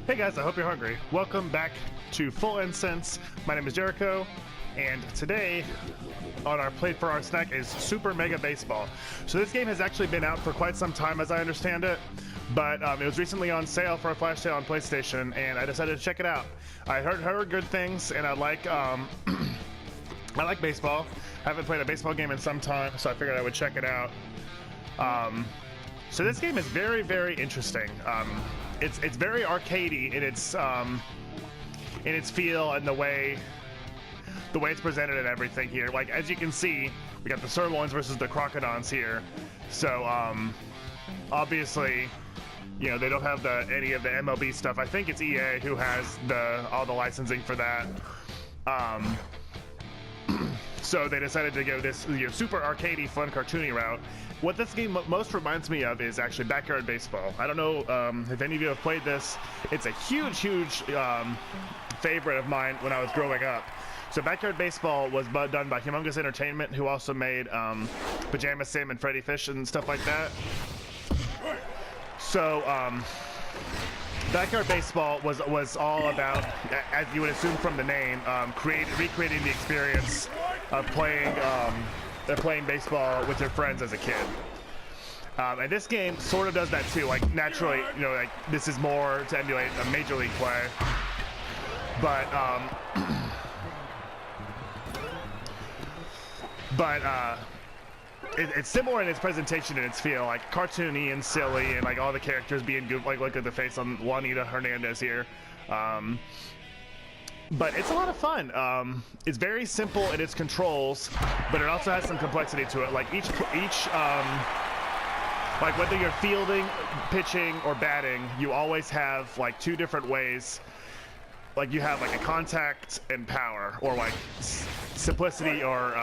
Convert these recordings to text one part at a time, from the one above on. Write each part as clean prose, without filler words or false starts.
Hey guys, I hope you're hungry. Welcome back to Full Incense. My name is Jericho, and today on our plate for our snack is Super Mega Baseball. So this game has actually been out for quite some time as I understand it, but it was recently on sale for a flash sale on PlayStation, and I decided to check it out. I heard good things, and I like I like baseball. I haven't played a baseball game in some time, so I figured I would check it out. So this game is very, very interesting. It's very arcadey in its feel and the way it's presented and everything here. Like as you can see, we got the sirloins versus the crocodons here. So obviously, you know, they don't have any of the MLB stuff. I think it's EA who has all the licensing for that. So they decided to go this super arcadey, fun, cartoony route. What this game most reminds me of is actually Backyard Baseball. I don't know if any of you have played this. It's a huge favorite of mine when I was growing up. So Backyard Baseball was done by Humongous Entertainment, who also made Pajama Sam and Freddy Fish and stuff like that. So Backyard Baseball was all about, as you would assume from the name, recreating the experience of playing baseball with your friends as a kid. And this game sort of does that too. Like naturally, you know, like this is more to emulate a major league play, but it's similar in its presentation and its feel, like cartoony and silly, and like all the characters being good. Like look at the face on Juanita Hernandez here. But it's a lot of fun. It's very simple in its controls, but it also has some complexity to it. Like each like whether you're fielding, pitching, or batting, you always have like two different ways. Like you have like a contact and power, or like simplicity, or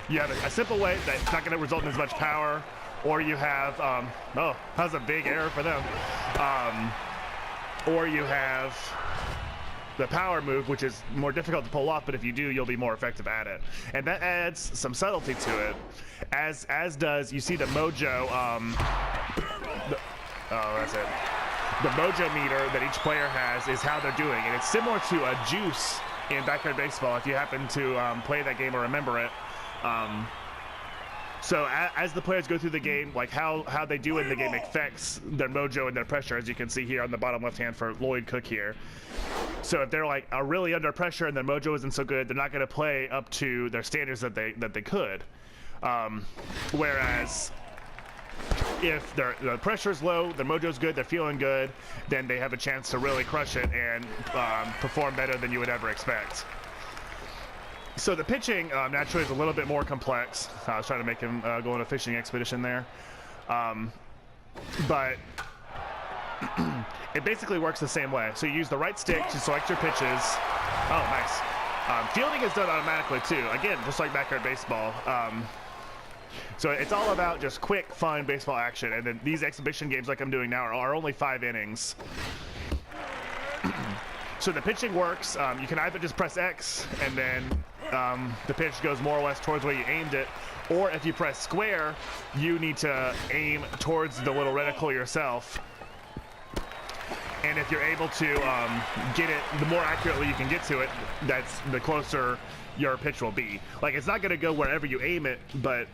you have a simple way that's not going to result in as much power, or you have oh, that was a big error for them. Or you have the power move, which is more difficult to pull off, but if you do, you'll be more effective at it. And that adds some subtlety to it, as does, you see the mojo, that's it. The mojo meter that each player has is how they're doing, and it's similar to a juice in Backyard Baseball, if you happen to play that game or remember it. So as the players go through the game, like how they do in the game affects their mojo and their pressure, as you can see here on the bottom left hand for Lloyd Cook here. So if they're like are really under pressure and their mojo isn't so good, they're not going to play up to their standards that they could. Whereas if the pressure's low, their mojo's good, they're feeling good, then they have a chance to really crush it and perform better than you would ever expect. So the pitching naturally is a little bit more complex. I was trying to make him go on a fishing expedition there. But it basically works the same way. So you use the right stick to select your pitches. Oh, nice. Fielding is done automatically too. Again, just like Backyard Baseball. So it's all about just quick, fun baseball action. And then these exhibition games like I'm doing now are only 5 innings. So the pitching works. You can either just press X and then the pitch goes more or less towards where you aimed it, or if you press square, you need to aim towards the little reticle yourself. And if you're able to get it, the more accurately you can get to it, that's the closer your pitch will be. Like it's not going to go wherever you aim it, but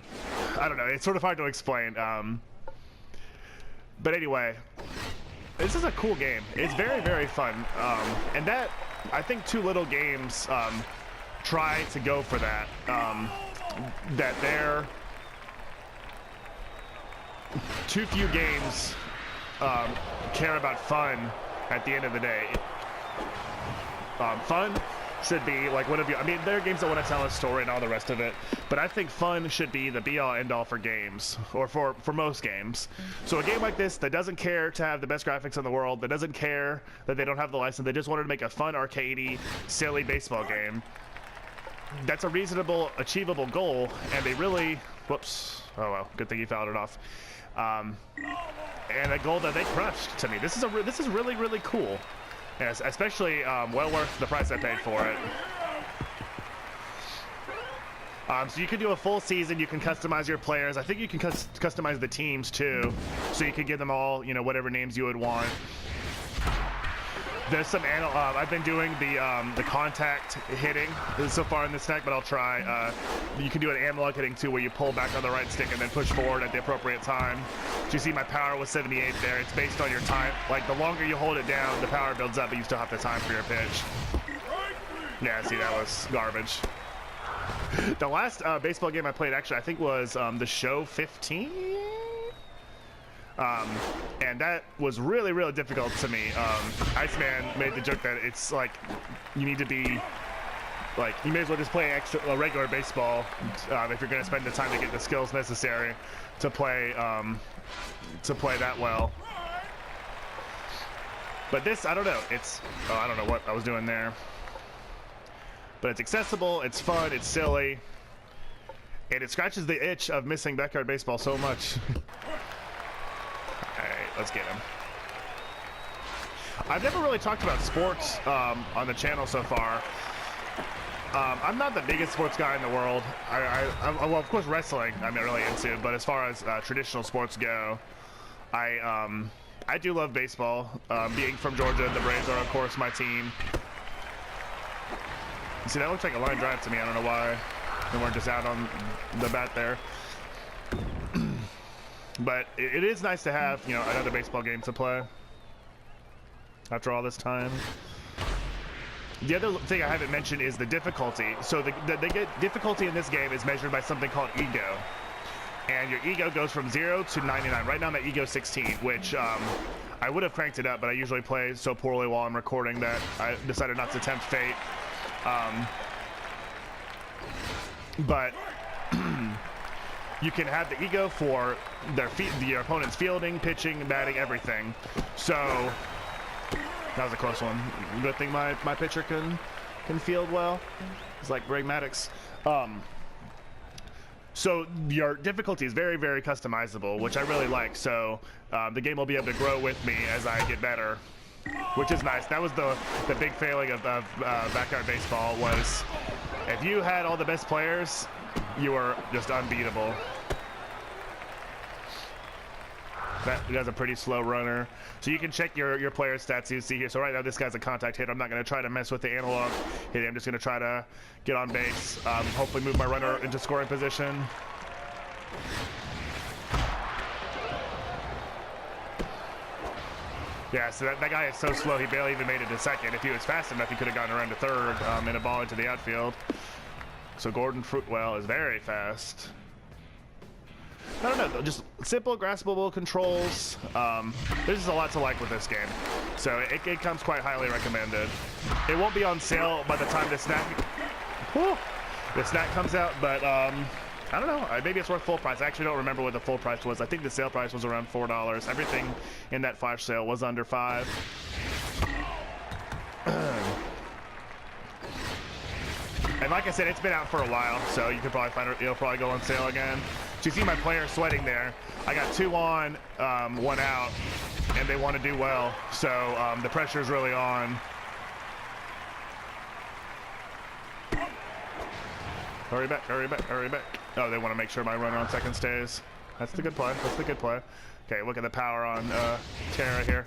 I don't know. It's sort of hard to explain. But anyway. This is a cool game. It's very, very fun. And that, I think too little games try to go for that. That they're too few games care about fun at the end of the day. Fun should be like whatever I mean, there are games that want to tell a story and all the rest of it, but I think fun should be the be-all end-all for games, or for most games. So a game like this that doesn't care to have the best graphics in the world, that doesn't care that they don't have the license, they just wanted to make a fun, arcadey, silly baseball game. That's a reasonable, achievable goal, and they really, whoops, oh well, good thing he fouled it off. And a goal that they crushed to me. This is really, really cool. Yes, especially well worth the price I paid for it. So you can do a full season. You can customize your players. I think you can customize the teams too, so you can give them all, you know, whatever names you would want. There's some I've been doing the contact hitting so far in this deck, but I'll try. You can do an analog hitting too, where you pull back on the right stick and then push forward at the appropriate time. So you see my power was 78 there. It's based on your time. Like the longer you hold it down, the power builds up, but you still have the time for your pitch. Yeah, see, that was garbage. The last baseball game I played, actually, I think was the Show 15. And that was really, really difficult to me. Iceman made the joke that it's like you need to be like you may as well just play a regular baseball if you're going to spend the time to get the skills necessary to play that well. But this, I don't know. It's I don't know what I was doing there. But it's accessible, it's fun, it's silly, and it scratches the itch of missing backyard baseball so much. Alright, let's get him. I've never really talked about sports on the channel so far. I'm not the biggest sports guy in the world. Well, of course, wrestling I'm not really into, but as far as traditional sports go, I do love baseball. Being from Georgia, the Braves are, of course, my team. See, that looks like a line drive to me. I don't know why they weren't just out on the bat there. But it is nice to have, you know, another baseball game to play after all this time. The other thing I haven't mentioned is the difficulty. So the difficulty in this game is measured by something called ego. And your ego goes from 0 to 99. Right now I'm at ego 16, which I would have cranked it up, but I usually play so poorly while I'm recording that I decided not to tempt fate. But you can have the ego for your opponent's fielding, pitching, batting, everything. So that was a close one. Good thing my pitcher can field well. It's like Greg Maddux. So your difficulty is very, very customizable, which I really like. So the game will be able to grow with me as I get better, which is nice. That was the big failing of backyard baseball was if you had all the best players, you were just unbeatable. That guy's a pretty slow runner. So you can check your player stats you see here. So right now this guy's a contact hitter. I'm not going to try to mess with the analog hitting. I'm just going to try to get on base, hopefully move my runner into scoring position. Yeah, so that guy is so slow, he barely even made it to second. If he was fast enough, he could have gotten around to third and a ball into the outfield. So Gordon Fruitwell is very fast. I don't know, just simple, graspable controls. There's just a lot to like with this game. So it comes quite highly recommended. It won't be on sale by the time the snack comes out, but I don't know, maybe it's worth full price. I actually don't remember what the full price was. I think the sale price was around $4. Everything in that flash sale was under $5. And like I said, it's been out for a while, so you could probably find it'll probably go on sale again. So you see my player sweating there. I got 2 on, 1 out, and they want to do well. So the pressure's really on. Hurry back, hurry back, hurry back. Oh, they want to make sure my runner on second stays. That's the good play. That's the good play. Okay, look at the power on Tara here.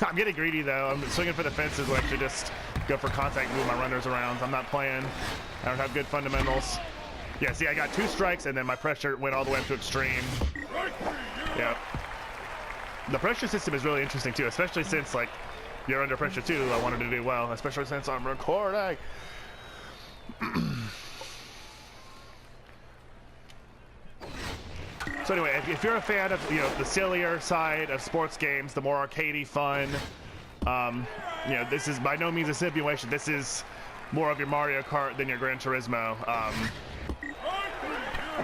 I'm getting greedy though. I'm swinging for the fences. We'll actually just go for contact, move my runners around. I'm not playing. I don't have good fundamentals. Yeah, see, I got 2 strikes and then my pressure went all the way up to extreme. Yep. The pressure system is really interesting too, especially since like you're under pressure too. I wanted to do well, especially since I'm recording. So anyway, if you're a fan of the sillier side of sports games, the more arcadey fun, this is by no means a simulation. This is more of your Mario Kart than your Gran Turismo.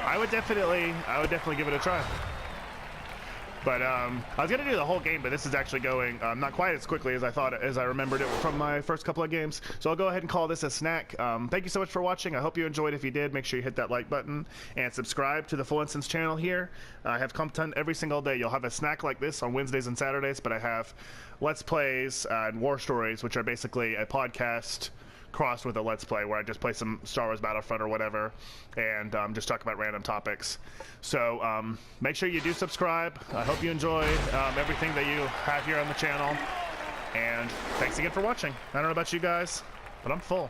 I would definitely give it a try. But I was gonna do the whole game, but this is actually going not quite as quickly as I remembered it from my first couple of games. So I'll go ahead and call this a snack. Thank you so much for watching. I hope you enjoyed. If you did, make sure you hit that like button and subscribe to the Full Instance channel here. I have content every single day. You'll have a snack like this on Wednesdays and Saturdays, but I have Let's Plays and War Stories, which are basically a podcast crossed with a Let's Play where I just play some Star Wars Battlefront or whatever and just talk about random topics. So make sure you do subscribe. I hope you enjoy everything that you have here on the channel, And thanks again for watching. I don't know about you guys, but I'm full.